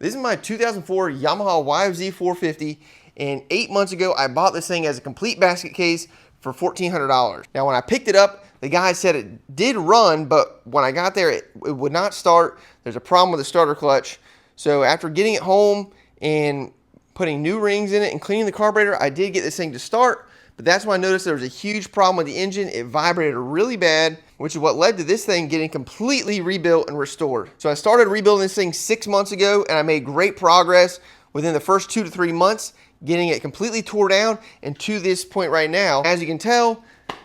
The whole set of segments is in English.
This is my 2004 Yamaha YFZ450, and 8 months ago I bought this thing as a complete basket case for $1,400. Now when I picked it up, the guy said it did run, but when I got there it would not start. There's a problem with the starter clutch. So after getting it home and putting new rings in it and cleaning the carburetor, I did get this thing to start. But that's when I noticed there was a huge problem with the engine. It vibrated really bad, which is what led to this thing getting completely rebuilt and restored. So I started rebuilding this thing 6 months ago, and I made great progress within the first 2 to 3 months, getting it completely tore down, and to this point right now, as you can tell,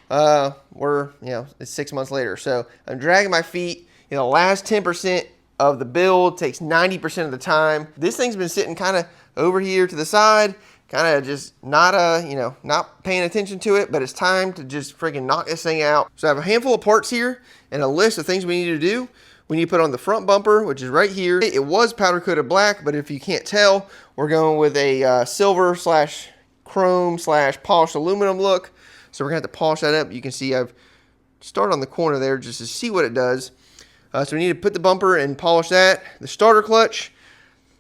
it's 6 months later. So I'm dragging my feet. The last 10% of the build takes 90% of the time. This thing's been sitting kind of over here to the side, kind of just not paying attention to it, but it's time to just freaking knock this thing out. So I have a handful of parts here and a list of things we need to do. We need to put on the front bumper, which is right here. It was powder coated black, but if you can't tell, we're going with a silver slash chrome slash polished aluminum look. So we're gonna have to polish that up. You can see I've started on the corner there just to see what it does. So we need to put the bumper and polish that. The starter clutch.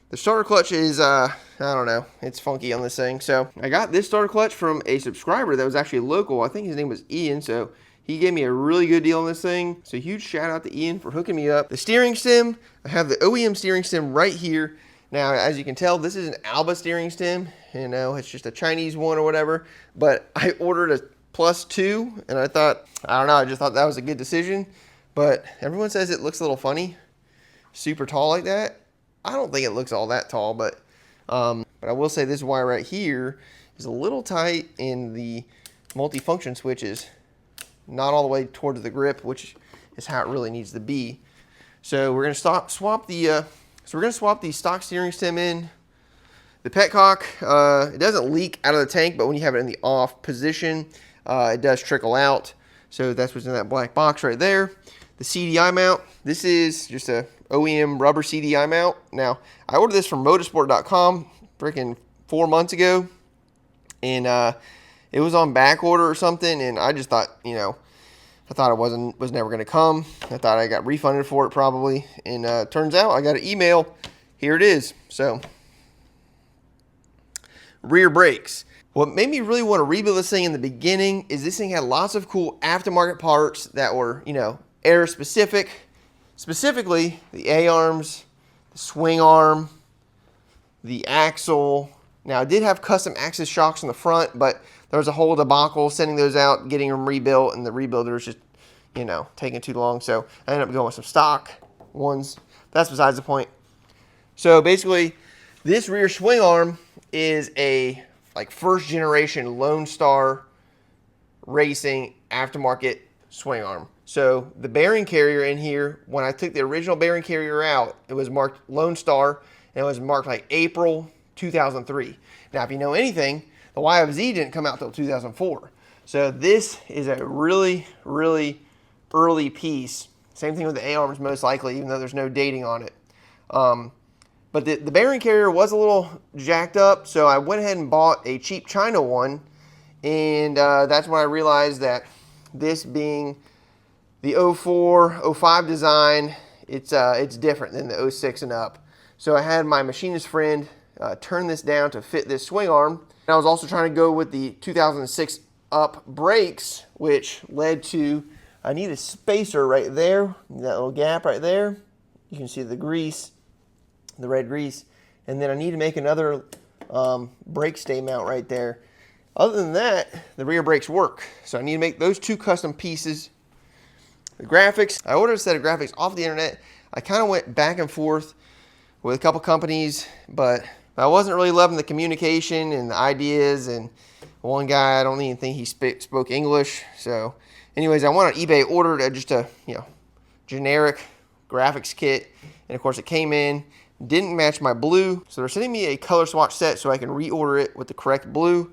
The starter clutch is, I don't know, it's funky on this thing. So I got this starter clutch from a subscriber that was actually local. I think his name was Ian, so he gave me a really good deal on this thing. So huge shout out to Ian for hooking me up. The steering stem, I have the OEM steering stem right here. Now, as you can tell, this is an Alba steering stem. It's just a Chinese one or whatever. But I ordered a +2, and I thought, I don't know, I just thought that was a good decision. But everyone says it looks a little funny, super tall like that. I don't think it looks all that tall, but I will say this wire right here is a little tight, and the multifunction switch is not all the way towards the grip, which is how it really needs to be. So we're gonna swap the stock steering stem in. The petcock, it doesn't leak out of the tank, but when you have it in the off position, it does trickle out. So that's what's in that black box right there. The CDI mount, this is just a OEM rubber CDI mount. Now, I ordered this from motorsport.com freaking 4 months ago, and it was on back order or something, and I just thought, I thought it was never going to come. I thought I got refunded for it probably, and turns out I got an email. Here it is. So, rear brakes. What made me really want to rebuild this thing in the beginning is this thing had lots of cool aftermarket parts that were, air specific. Specifically, the A-arms, the swing arm, the axle. Now, I did have custom axis shocks in the front, but there was a whole debacle sending those out, getting them rebuilt, and the rebuilder was just, taking too long. So I ended up going with some stock ones. That's besides the point. So basically, this rear swing arm is a first generation Lone Star Racing aftermarket swing arm. So the bearing carrier in here, when I took the original bearing carrier out, it was marked Lone Star, and it was marked April 2003. Now, if you know anything, the YFZ didn't come out till 2004. So this is a really, really early piece. Same thing with the A-arms most likely, even though there's no dating on it. But the bearing carrier was a little jacked up, so I went ahead and bought a cheap China one, and that's when I realized that this being the 04, 05 design, it's different than the 06 and up. So I had my machinist friend turn this down to fit this swing arm. And I was also trying to go with the 2006 up brakes, which led to, I need a spacer right there, that little gap right there. You can see the grease, the red grease. And then I need to make another brake stay mount right there. Other than that, the rear brakes work. So I need to make those 2 custom pieces. The graphics, I ordered a set of graphics off the internet. I kind of went back and forth with a couple companies, but I wasn't really loving the communication and the ideas. And one guy, I don't even think he spoke English. So anyways, I went on eBay, ordered just a generic graphics kit. And of course it came in, didn't match my blue. So they're sending me a color swatch set so I can reorder it with the correct blue.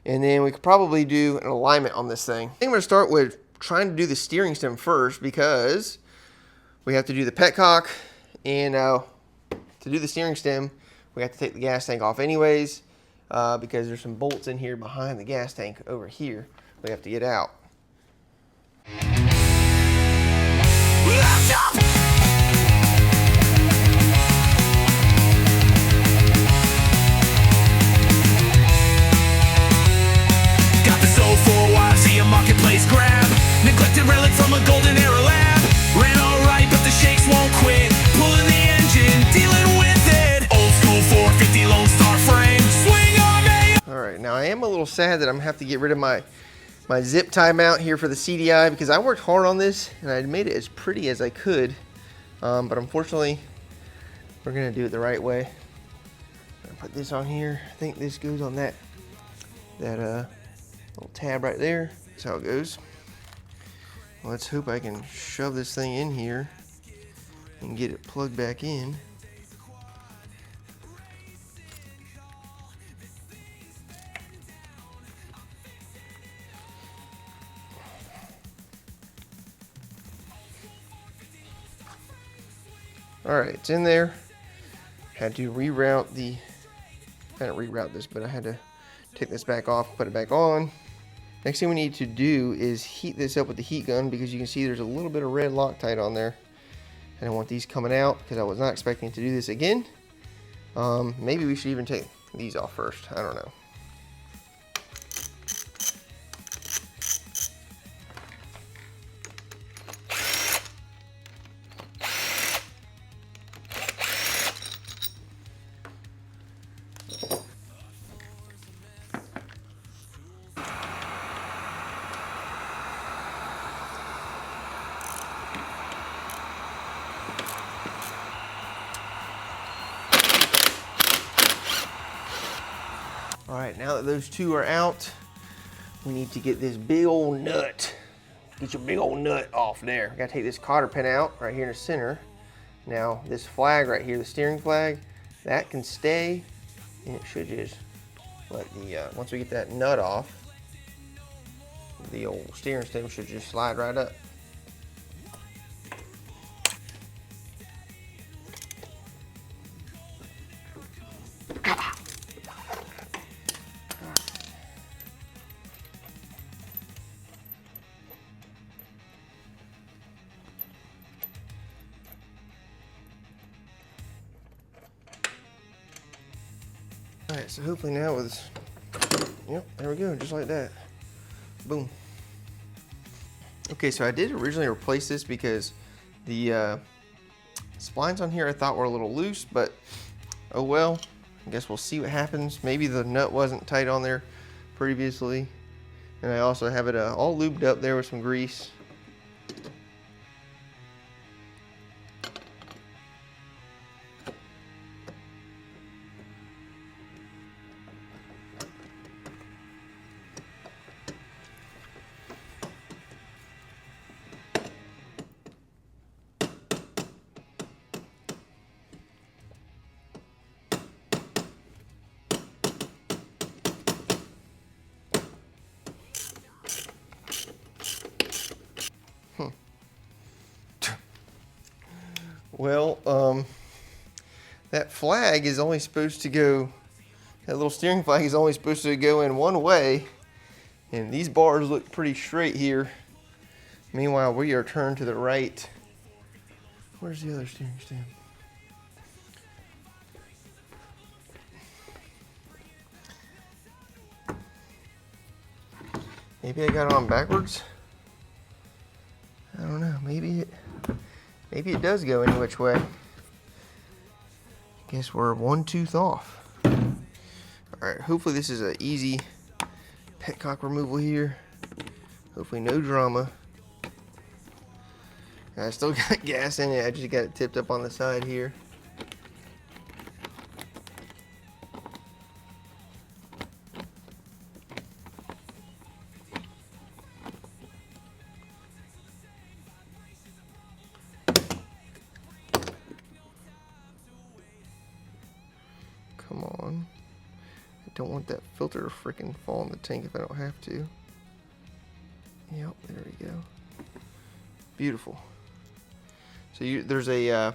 And then we could probably do an alignment on this thing. I think I'm gonna start with trying to do the steering stem first, because we have to do the petcock, and to do the steering stem we have to take the gas tank off anyways, because there's some bolts in here behind the gas tank over here we have to get out. Crafted relic from a golden era lab. Ran alright, but the shakes won't quit. Pulling the engine, dealing with it. Old school 450 Lone Star frame. Swing on me. Alright, now I am a little sad that I'm gonna have to get rid of my zip tie mount here for the CDI because I worked hard on this and I made it as pretty as I could. But unfortunately, we're gonna do it the right way. I'm gonna put this on here. I think this goes on that little tab right there. That's how it goes. Let's hope I can shove this thing in here and get it plugged back in. Alright, it's in there. Had to reroute the, I didn't reroute this, but I had to take this back off, put it back on. Next thing we need to do is heat this up with the heat gun because you can see there's a little bit of red Loctite on there. I don't want these coming out because I was not expecting to do this again. Maybe we should even take these off first. I don't know. All right, now that those two are out, we need to get this big old nut. Get your big old nut off there. We gotta take this cotter pin out right here in the center. Now this flag right here, the steering flag, that can stay, and it should just let the, once we get that nut off, the old steering stem should just slide right up. Alright, so hopefully now with, yep, there we go, just like that. Boom. Okay, so I did originally replace this because the splines on here I thought were a little loose, but oh well. I guess we'll see what happens. Maybe the nut wasn't tight on there previously. And I also have it all lubed up there with some grease. Well, that flag is only supposed to go, that little steering flag is only supposed to go in one way, and these bars look pretty straight here. Meanwhile, we are turned to the right. Where's the other steering stem? Maybe I got it on backwards? I don't know, maybe it does go any which way. Guess we're one tooth off. Alright, hopefully this is an easy petcock removal here. Hopefully no drama. I still got gas in it, I just got it tipped up on the side here. Come on. I don't want that filter to freaking fall in the tank if I don't have to. Yep, there we go. Beautiful. So there's a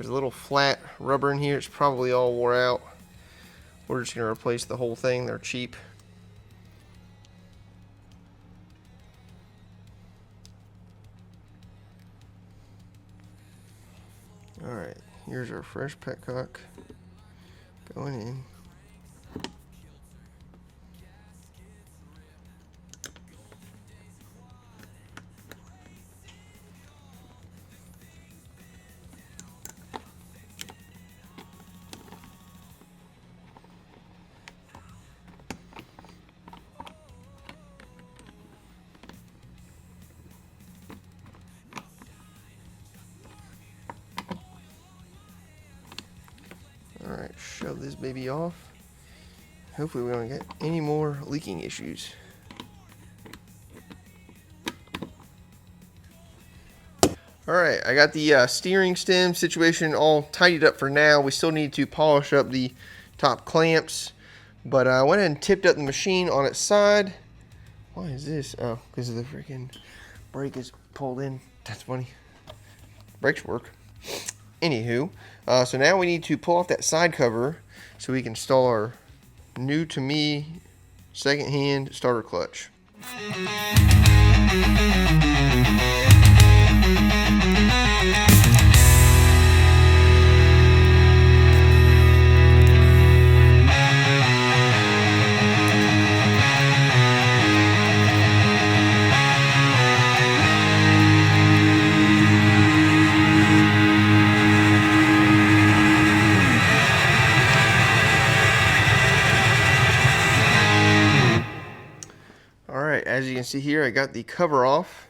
little flat rubber in here. It's probably all wore out. We're just gonna replace the whole thing. They're cheap. All right, here's our fresh petcock going in. right, shove this baby off. Hopefully we don't get any more leaking issues. All right, I got the steering stem situation all tidied up for now. We still need to polish up the top clamps, but I went ahead and tipped up the machine on its side. Why is this? Oh, because the freaking brake is pulled in. That's funny. Brakes work. Anywho, so now we need to pull off that side cover so we can install our new to me second-hand starter clutch. As you can see here, I got the cover off,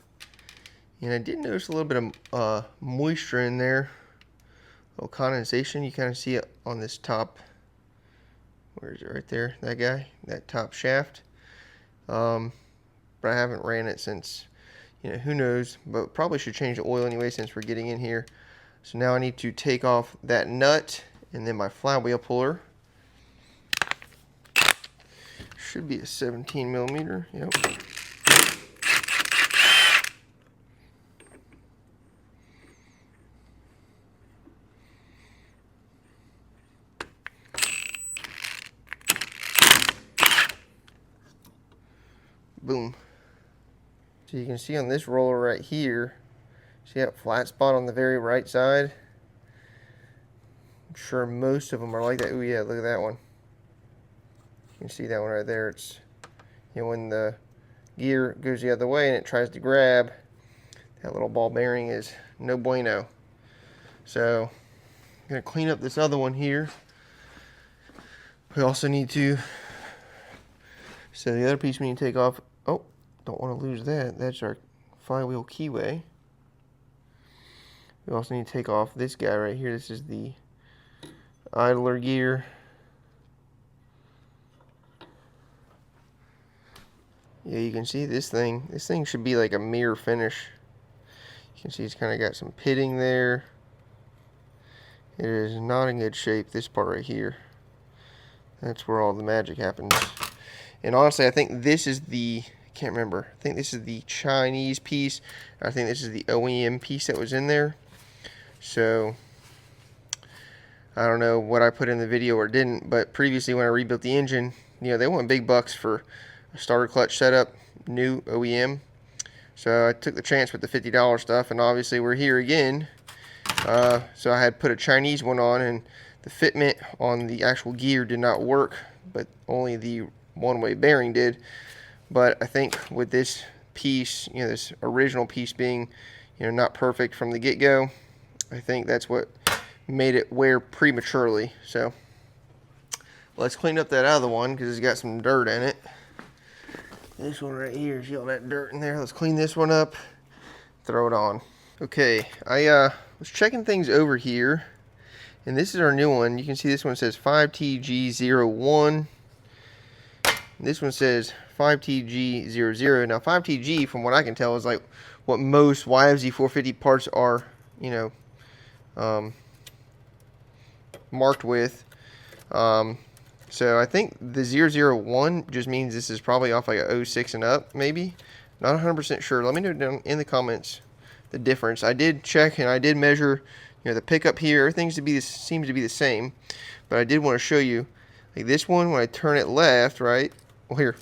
and I did notice a little bit of moisture in there, a little condensation. You kind of see it on this top, where is it, right there, that guy, that top shaft. But I haven't ran it since, who knows, but probably should change the oil anyway since we're getting in here. So now I need to take off that nut and then my flywheel puller. Should be a 17 millimeter, yep. Boom. So you can see on this roller right here, see that flat spot on the very right side? I'm sure most of them are like that. Oh yeah, look at that one. You can see that one right there. It's, when the gear goes the other way and it tries to grab, that little ball bearing is no bueno. So I'm going to clean up this other one here. We also need to, so the other piece we need to take off, oh, don't want to lose that. That's our flywheel keyway. We also need to take off this guy right here. This is the idler gear. Yeah, you can see this thing. This thing should be like a mirror finish. You can see it's kind of got some pitting there. It is not in good shape, this part right here. That's where all the magic happens. And honestly, I think this is the, I can't remember. I think this is the Chinese piece. I think this is the OEM piece that was in there. So, I don't know what I put in the video or didn't, but previously when I rebuilt the engine, they want big bucks for starter clutch setup, new OEM. So I took the chance with the $50 stuff, and obviously we're here again. So I had put a Chinese one on, and the fitment on the actual gear did not work, but only the one-way bearing did. But I think with this piece, this original piece being, not perfect from the get-go, I think that's what made it wear prematurely. So let's clean up that other one because it's got some dirt in it. This one right here, see all that dirt in there? Let's clean this one up, throw it on. Okay, I was checking things over here, and this is our new one. You can see this one says 5TG01. This one says 5TG00. Now 5TG, from what I can tell, is like what most YFZ450 parts are, marked with. So I think the 001 just means this is probably off like a 06 and up, maybe. Not 100% sure. Let me know down in the comments the difference. I did check and I did measure, the pickup here. Everything seems to be the same. But I did want to show you, like this one, when I turn it left, right? Well, here,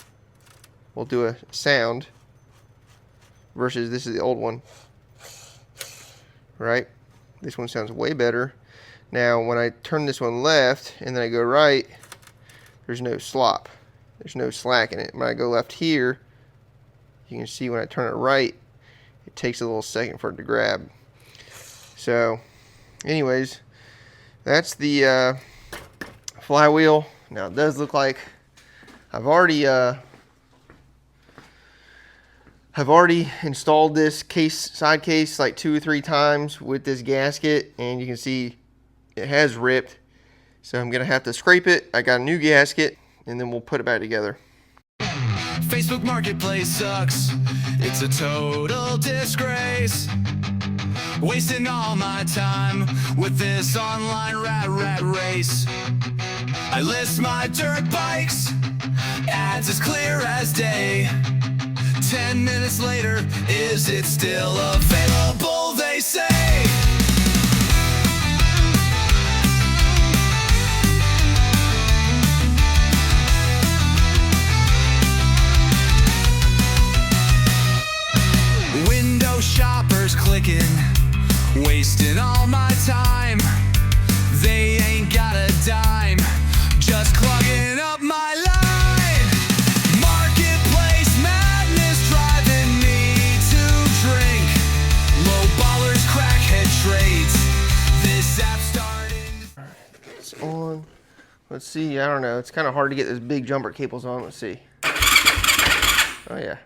we'll do a sound. Versus this is the old one. Right? This one sounds way better. Now, when I turn this one left and then I go right, there's no slop. There's no slack in it. When I go left here, you can see when I turn it right, it takes a little second for it to grab. So, anyways, that's the flywheel. Now, it does look like I've already installed this side case like 2 or 3 times with this gasket, and you can see it has ripped. So I'm gonna have to scrape it. I got a new gasket, and then we'll put it back together. Facebook Marketplace sucks. It's a total disgrace. Wasting all my time with this online rat race. I list my dirt bikes, ads as clear as day. 10 minutes later, is it still available? They say. Window shoppers clicking, wasting all my time. They ain't got a dime, just clogging up my line. Marketplace madness driving me to drink. Low ballers, crackhead trades. This app started. It's on. Let's see. I don't know. It's kind of hard to get those big jumper cables on. Let's see. Oh yeah.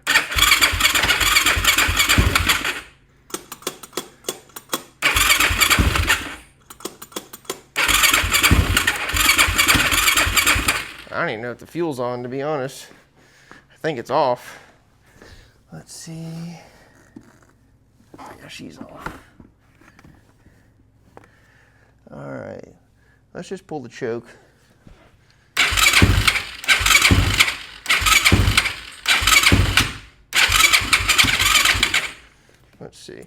I don't even know if the fuel's on, to be honest. I think it's off. Let's see. Oh yeah, she's off. All right, let's just pull the choke. Let's see.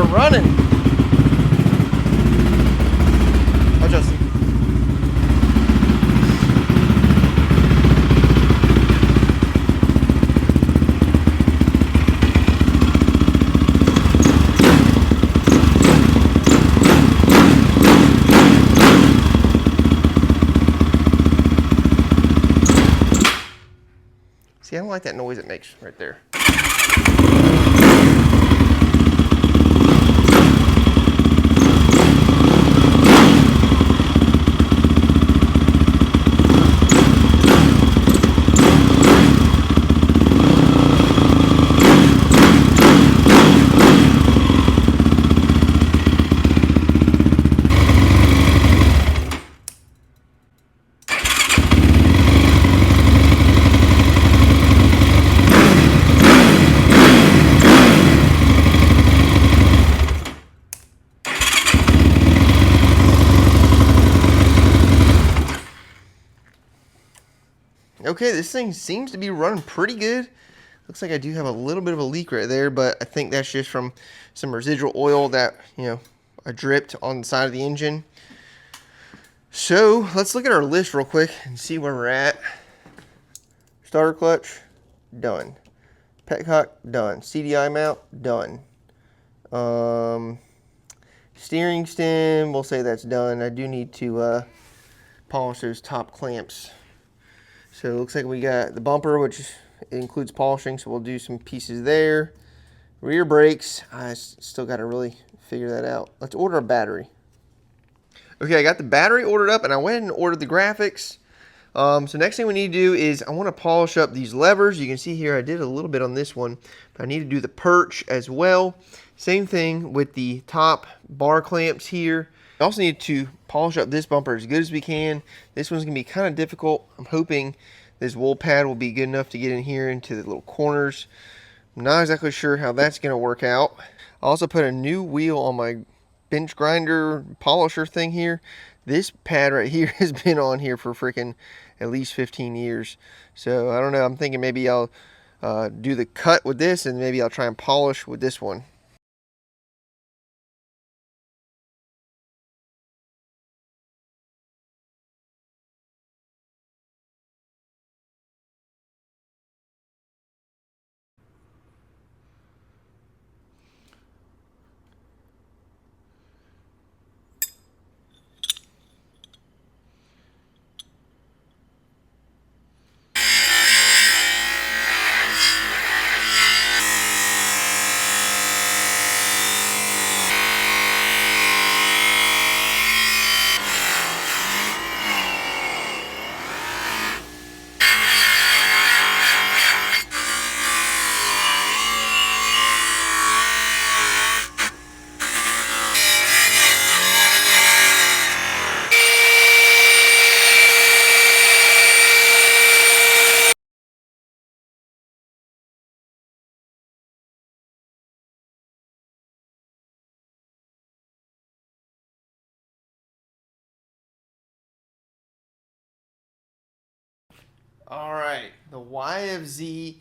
Running. Adjust. See, I don't like that noise it makes right there. Okay, this thing seems to be running pretty good. Looks like I do have a little bit of a leak right there, but I think that's just from some residual oil that, I dripped on the side of the engine. So let's look at our list real quick and see where we're at. Starter clutch, done. Petcock, done. CDI mount, done. Steering stem, we'll say that's done. I do need to polish those top clamps. So it looks like we got the bumper, which includes polishing, so we'll do some pieces there. Rear brakes, I still got to really figure that out. Let's order a battery. Okay, I got the battery ordered up, and I went and ordered the graphics. So next thing we need to do is I want to polish up these levers. You can see here I did a little bit on this one, but I need to do the perch as well. Same thing with the top bar clamps here. I also need to polish up this bumper as good as we can. This one's going to be kind of difficult. I'm hoping this wool pad will be good enough to get in here into the little corners. I'm not exactly sure how that's going to work out. I also put a new wheel on my bench grinder polisher thing here. This pad right here has been on here for freaking at least 15 years. So I don't know. I'm thinking maybe I'll do the cut with this, and maybe I'll try and polish with this one. All right, the YFZ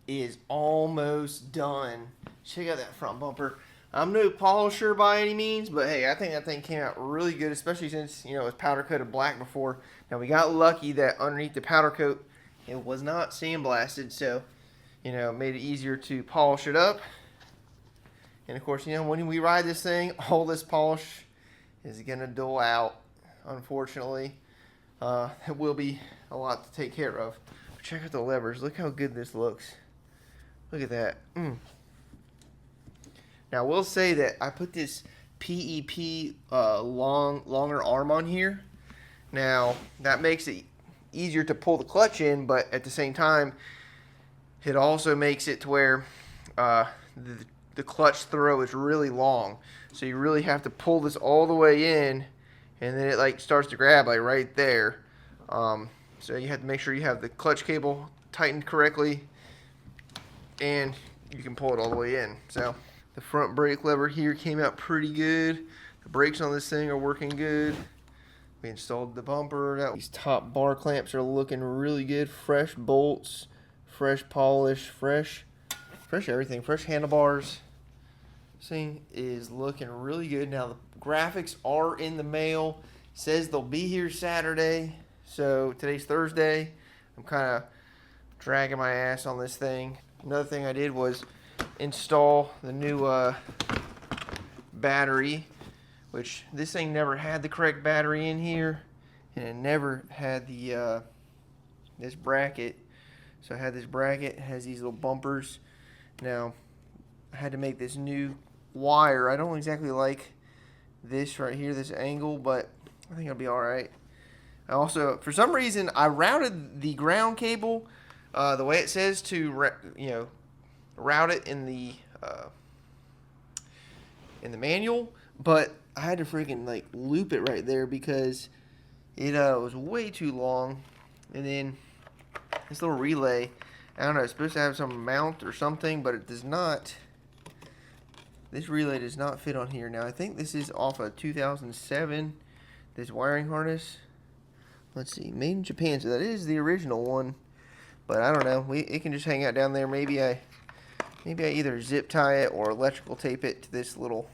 is almost done. Check out that front bumper. I'm no polisher by any means, but hey, I think that thing came out really good, especially since, you know, it was powder coated black before. Now, we got lucky that underneath the powder coat, it was not sandblasted, so, you know, it made it easier to polish it up. And of course, you know, when we ride this thing, all this polish is gonna dull out, unfortunately. It will be a lot to take care of. Check out the levers. Look how good this looks. Look at that. Now, I will say that I put this PEP longer arm on here. Now, that makes it easier to pull the clutch in, but at the same time, it also makes it to where the clutch throw is really long. So you really have to pull this all the way in, and then it like starts to grab like right there. So you have to make sure you have the clutch cable tightened correctly, and you can pull it all the way in. So the front brake lever here came out pretty good. The brakes on this thing are working good. We installed the bumper. These top bar clamps are looking really good. Fresh bolts, fresh polish, fresh everything, fresh handlebars. This thing is looking really good. Now the graphics are in the mail. Says they'll be here Saturday. So today's Thursday. I'm kind of dragging my ass on this thing. Another thing I did was install the new battery, which this thing never had the correct battery in here, and it never had the this bracket. So I had this bracket, it has these little bumpers. Now I had to make this new wire. I don't exactly like this right here, this angle, but I think it'll be all right. I also, for some reason, I routed the ground cable the way it says to, route it in the manual, but I had to freaking like loop it right there because it was way too long. And then this little relay, I don't know, it's supposed to have some mount or something, but it does not. This relay does not fit on here. Now I think this is off a 2007. This wiring harness. Let's see, made in Japan, so that is the original one. But I don't know. It can just hang out down there. Maybe I either zip tie it or electrical tape it to this little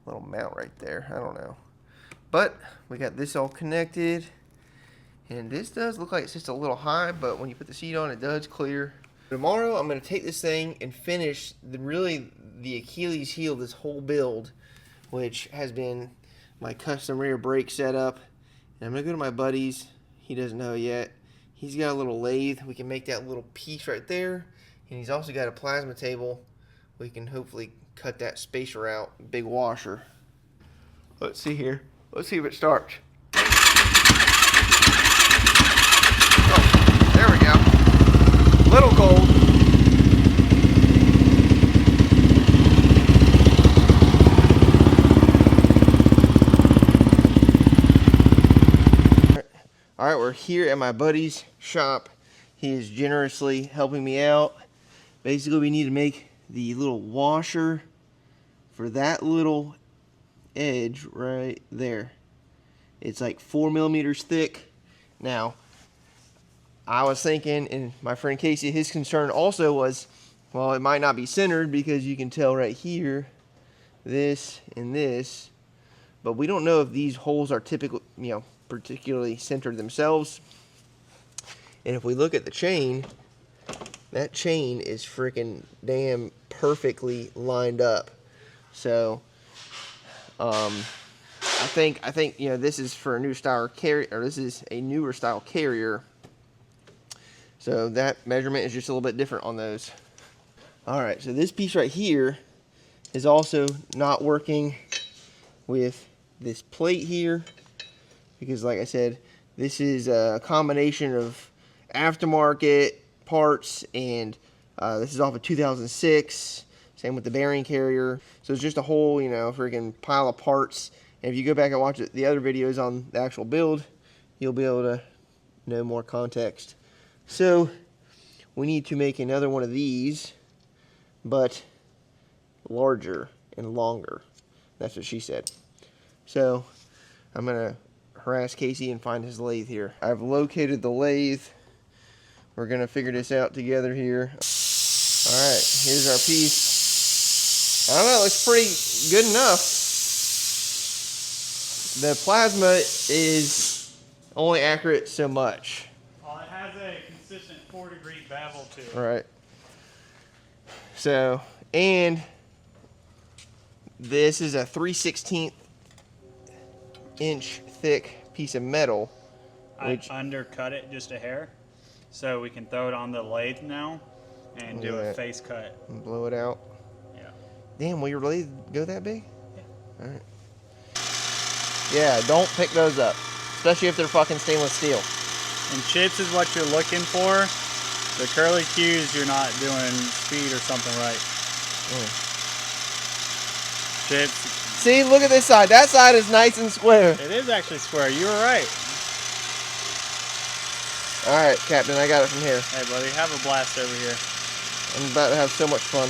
mount right there. I don't know. But we got this all connected, and this does look like it's just a little high, but when you put the seat on, it does clear. Tomorrow I'm going to take this thing and finish the Achilles heel of this whole build, which has been my custom rear brake setup. And I'm going to go to my buddy's. He doesn't know yet. He's got a little lathe. We can make that little piece right there. And he's also got a plasma table. We can hopefully cut that spacer out. Big washer. Let's see here. Let's see if it starts. Oh, there we go. Little cold. All right, we're here at my buddy's shop. He is generously helping me out. Basically, we need to make the little washer for that little edge right there. It's like 4 millimeters thick. Now, I was thinking, and my friend Casey, his concern also was, well, it might not be centered because you can tell right here, this and this, but we don't know if these holes are typical, particularly centered themselves. And if we look at the chain, that chain is freaking damn perfectly lined up. So I think this is for a new style carrier, or this is a newer style carrier. So that measurement is just a little bit different on those. All right, so this piece right here is also not working with this plate here, because like I said, this is a combination of aftermarket parts, and this is off of 2006. Same with the bearing carrier. So it's just a whole, freaking pile of parts. And if you go back and watch the other videos on the actual build, you'll be able to know more context. So we need to make another one of these, but larger and longer. That's what she said. So I'm going to harass Casey and find his lathe here. I've located the lathe. We're gonna figure this out together here. All right, here's our piece. I don't know, it looks pretty good enough. The plasma is only accurate so much. Well, it has a consistent 4-degree bevel to it. All right. So, and this is a 3/16 inch thick piece of metal. I undercut it just a hair, so we can throw it on the lathe now and do a face cut. And blow it out. Yeah. Damn, will your lathe go that big? Yeah. All right. Yeah, don't pick those up, especially if they're fucking stainless steel. And chips is what you're looking for. The curly cues, you're not doing speed or something right. Chips. See, look at this side. That side is nice and square. It is actually square. You were right. All right, Captain, I got it from here. Hey, buddy, have a blast over here. I'm about to have so much fun.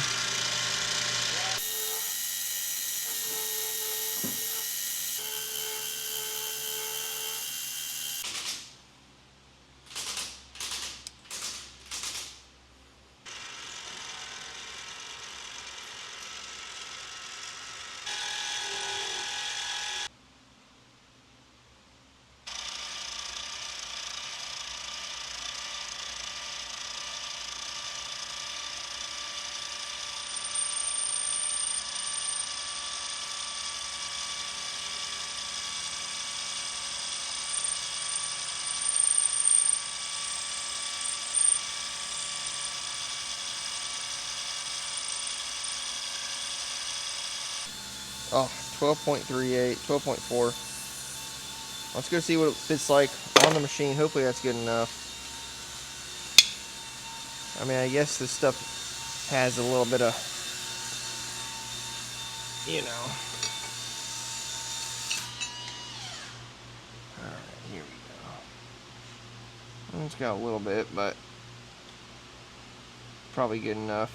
Oh, 12.38, 12.4. Let's go see what it fits like on the machine. Hopefully that's good enough. I mean, I guess this stuff has a little bit of, you know. Alright, here we go. It's got a little bit, but probably good enough.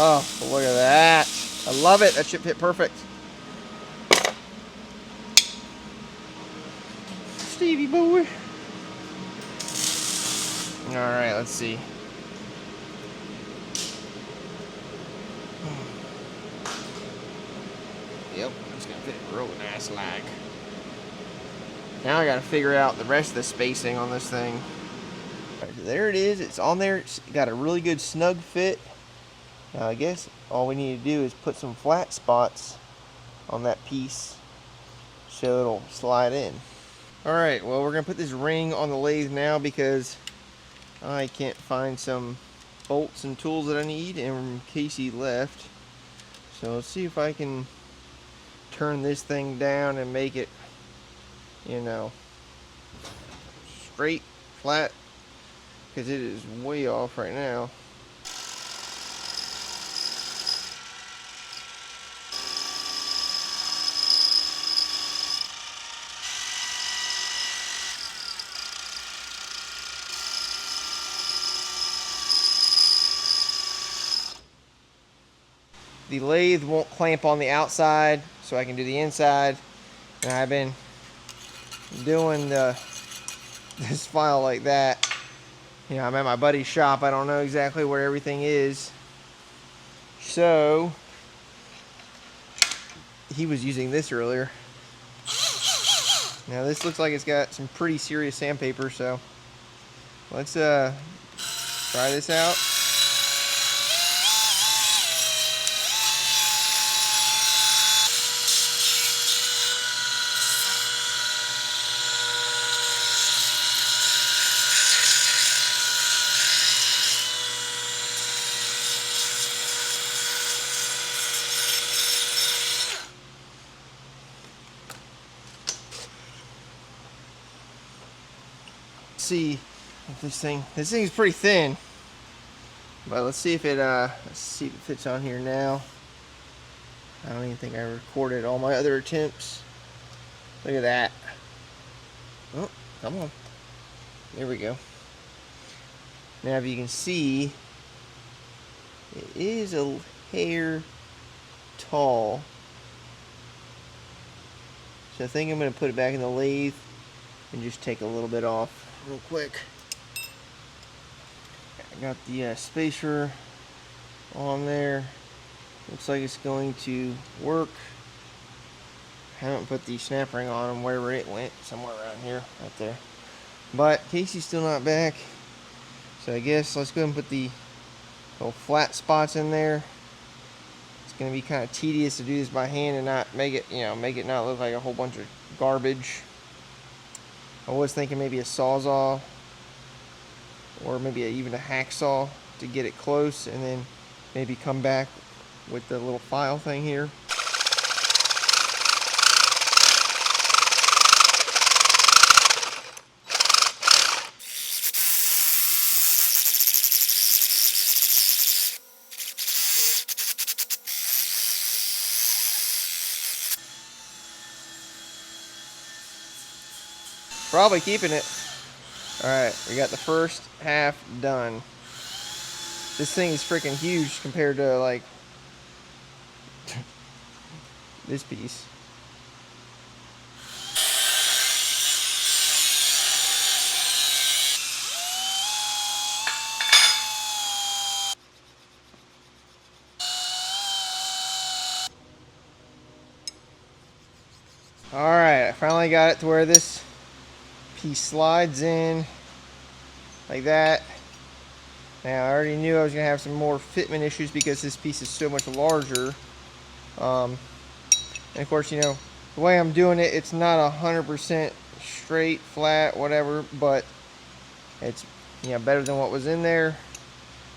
Oh, look at that. I love it. That chip fit perfect. Stevie boy. Alright, let's see. Yep, it's gonna fit real nice like. Now I gotta figure out the rest of the spacing on this thing. Right, there it is. It's on there. It's got a really good snug fit. Now I guess all we need to do is put some flat spots on that piece so it'll slide in. Alright, well we're going to put this ring on the lathe now because I can't find some bolts and tools that I need, and Casey left. So let's see if I can turn this thing down and make it, you know, straight, flat, because it is way off right now. The lathe won't clamp on the outside, so I can do the inside. And I've been doing this file like that. You know, I'm at my buddy's shop. I don't know exactly where everything is. So, he was using this earlier. Now this looks like it's got some pretty serious sandpaper, so let's try this out. See if this thing is pretty thin, but let's see if it fits on here now. I don't even think I recorded all my other attempts. Look at that. Oh, come on. There we go. Now if you can see, It is a hair tall. So I think I'm going to put it back in the lathe and just take a little bit off real quick. I got the spacer on there. Looks like it's going to work. I haven't put the snap ring on them, wherever it went, somewhere around here, right there. But Casey's still not back, so I guess let's go ahead and put the little flat spots in there. It's going to be kind of tedious to do this by hand and not make it, make it not look like a whole bunch of garbage. I was thinking maybe a Sawzall or maybe even a hacksaw to get it close, and then maybe come back with the little file thing here. Probably keeping it. Alright, we got the first half done. This thing is freaking huge compared to, like, this piece. Alright, I finally got it to where this piece slides in like that. Now, I already knew I was going to have some more fitment issues because this piece is so much larger. And of course, the way I'm doing it, it's not 100% straight, flat, whatever, but it's better than what was in there.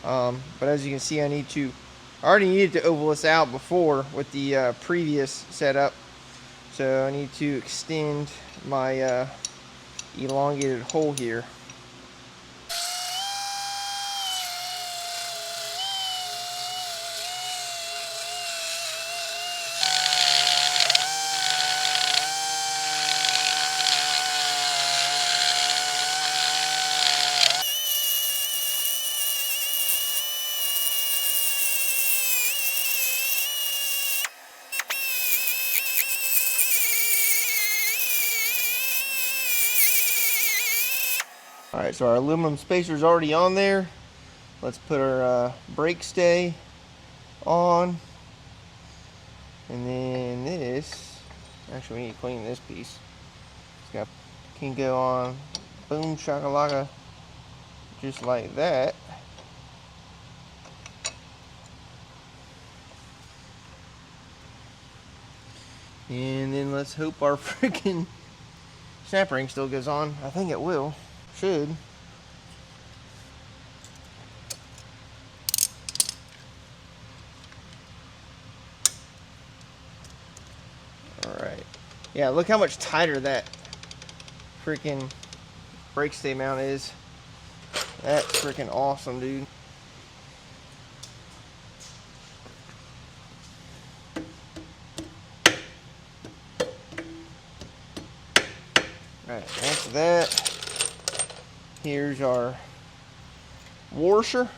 But as you can see, I already needed to oval this out before with the previous setup. So I need to extend my elongated hole here. Alright, so our aluminum spacer is already on there. Let's put our brake stay on. And then this, actually we need to clean this piece. Can go on, boom shakalaka, just like that. And then let's hope our freaking snap ring still goes on. I think it will. Should. Alright. Yeah, look how much tighter that freaking brake stay mount is. That's freaking awesome, dude. Alright, after that, here's our washer.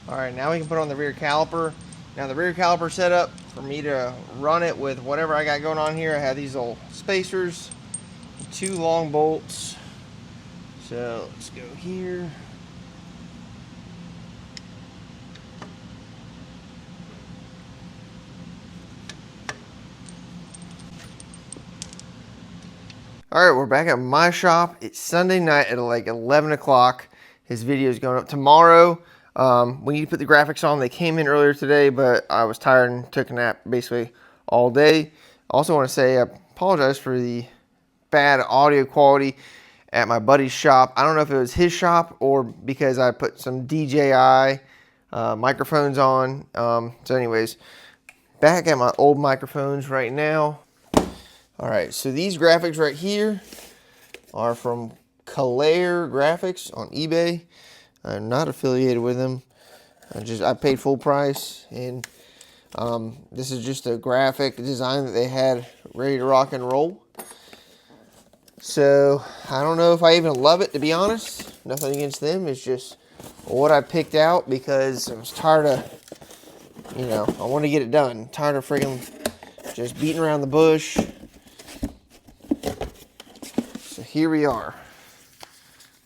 Alright, now we can put on the rear caliper. Now the rear caliper setup, for me to run it with whatever I got going on here, I have these little spacers, 2 long bolts. So let's go here. Alright, we're back at my shop. It's Sunday night at like 11 o'clock. His video is going up tomorrow. We need to put the graphics on. They came in earlier today, but I was tired and took a nap basically all day. I also want to say I apologize for the bad audio quality at my buddy's shop. I don't know if it was his shop or because I put some DJI microphones on. So anyways, back at my old microphones right now. Alright, so these graphics right here are from Claire Graphics on eBay. I'm not affiliated with them. I paid full price, and this is just a graphic design that they had ready to rock and roll. So I don't know if I even love it, to be honest. Nothing against them. It's just what I picked out because I was tired of, you know, I want to get it done. Tired of freaking just beating around the bush. So here we are.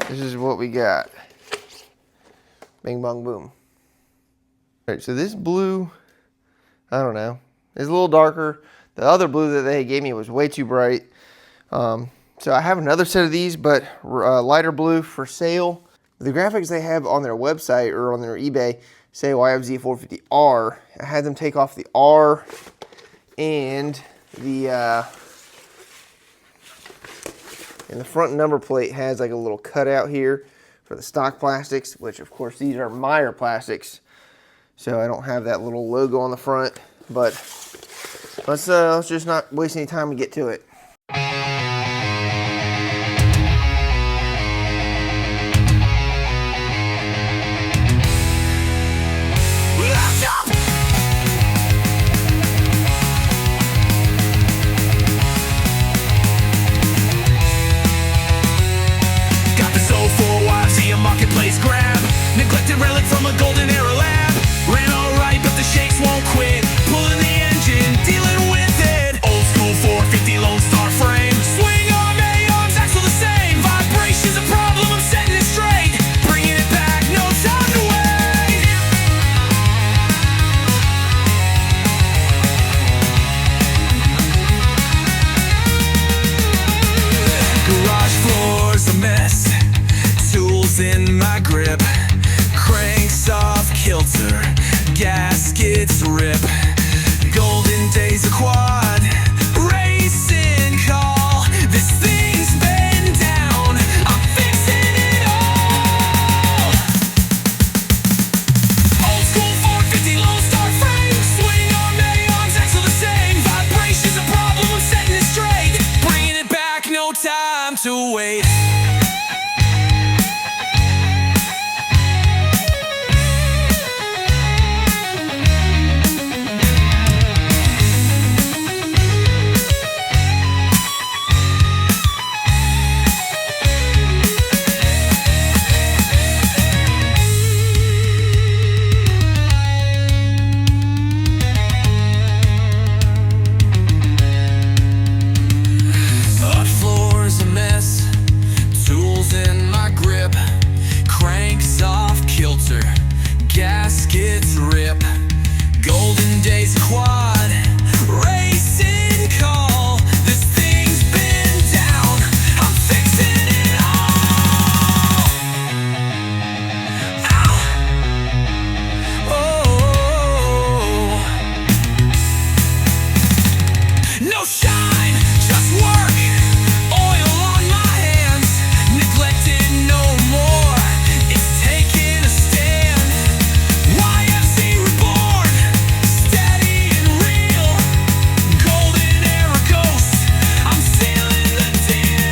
This is what we got. Bing, bong, boom. All right, so this blue, I don't know, it's a little darker. The other blue that they gave me was way too bright. So I have another set of these, but lighter blue for sale. The graphics they have on their website or on their eBay say YFZ450R. I had them take off the R and the front number plate has like a little cutout here for the stock plastics, which of course these are Meyer plastics. So I don't have that little logo on the front, but let's just not waste any time and get to it. Got this old 4YFZ marketplace grab. Neglected relic from a golden era lab. Ran alright, but the shakes won't quit. Pulling the engine, dealing with it. Old school 450 Lone Star frame. Swing arm, A-arms, axle the same. Vibration's a problem, I'm setting it straight. Bringing it back, no time to wait. Garage floor's a mess. Tools in my grip. Cranks off kilter. Gaskets rip. Golden days of quad. Racing call. This thing's been down. I'm fixing it all. Old school 450 Lone Star frame. Swing arm, A-arms, axle the same. Vibration's a problem, I'm setting it straight. Bringing it back, no time to wait. Floor's a mess. Tools in my grip. Cranks off kilter. Gaskets rip. Golden days quad. Racing call. This thing's been down. I'm fixing it all. Ow. Oh. No shine, just work. Oil on my hands. Neglected no more. It's taking a stand. YFZ reborn. Steady and real. Golden era ghost. I'm sealing the deal.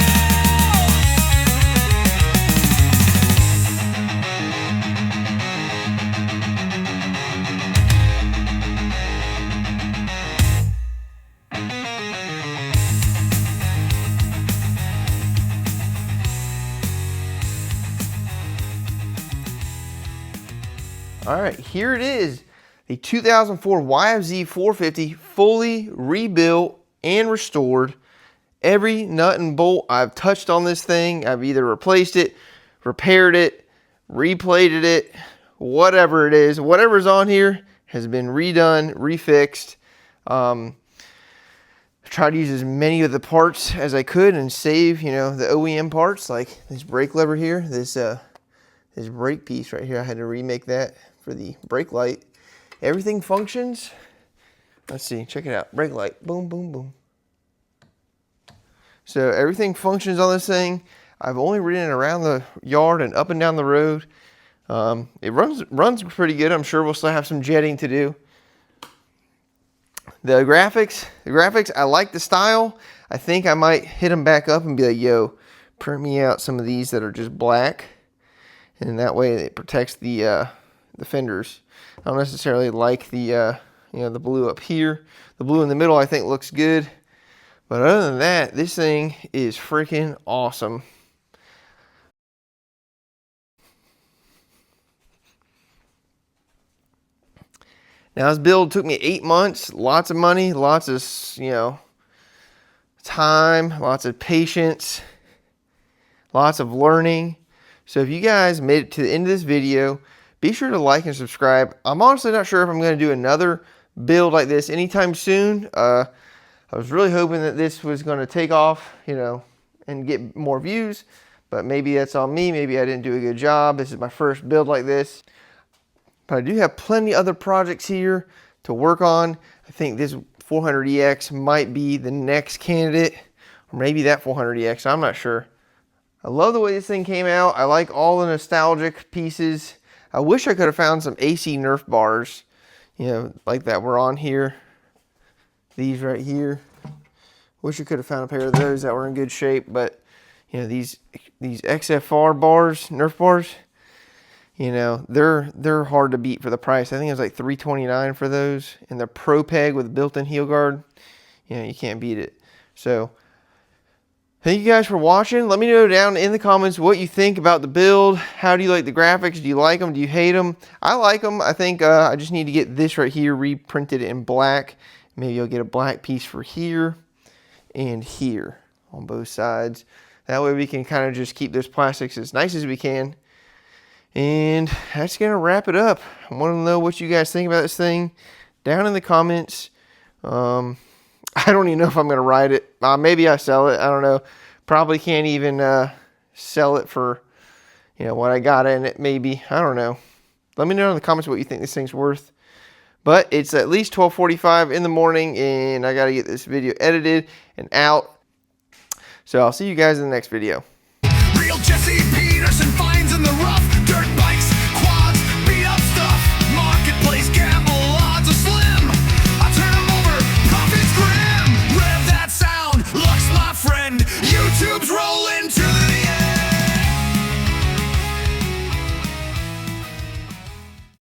All right, here it is. The 2004 YFZ450 fully rebuilt and restored. Every nut and bolt I've touched on this thing, I've either replaced it, repaired it, replated it, whatever it is. Whatever's on here has been redone, refixed. I tried to use as many of the parts as I could and save, you know, the OEM parts, like this brake lever here, this brake piece right here. I had to remake that for the brake light. Everything functions. Let's see, check it out. Brake light, boom, boom, boom. So everything functions on this thing. I've only ridden it around the yard and up and down the road. It runs pretty good. I'm sure we'll still have some jetting to do. The graphics, I like the style. I think I might hit them back up and be like, yo, print me out some of these that are just black, and that way it protects the fenders. I don't necessarily like the the blue up here. The blue in the middle I think looks good, but other than that, this thing is freaking awesome. Now this build took me 8 months, lots of money, lots of time, lots of patience, lots of learning. So if you guys made it to the end of this video, be sure to like and subscribe. I'm honestly not sure if I'm going to do another build like this anytime soon. I was really hoping that this was going to take off, and get more views, but maybe that's on me. Maybe I didn't do a good job. This is my first build like this. But I do have plenty other projects here to work on. I think this 400EX might be the next candidate, or maybe that 400EX, I'm not sure. I love the way this thing came out. I like all the nostalgic pieces. I wish I could have found some AC Nerf bars, like that were on here. These right here. Wish I could have found a pair of those that were in good shape, but these XFR bars, Nerf bars, they're hard to beat for the price. I think it was like $329 for those, and they're Pro Peg with built-in heel guard. You can't beat it. So thank you guys for watching. Let me know down in the comments what you think about the build. How do you like the graphics? Do you like them? Do you hate them? I like them. I think I just need to get this right here reprinted in black. Maybe I'll get a black piece for here and here on both sides. That way we can kind of just keep those plastics as nice as we can. And that's going to wrap it up. I want to know what you guys think about this thing down in the comments. I don't even know if I'm going to ride it. Maybe I sell it. I don't know. Probably can't even sell it for, what I got in it, maybe. I don't know. Let me know in the comments what you think this thing's worth. But it's at least 12:45 in the morning, and I got to get this video edited and out. So I'll see you guys in the next video.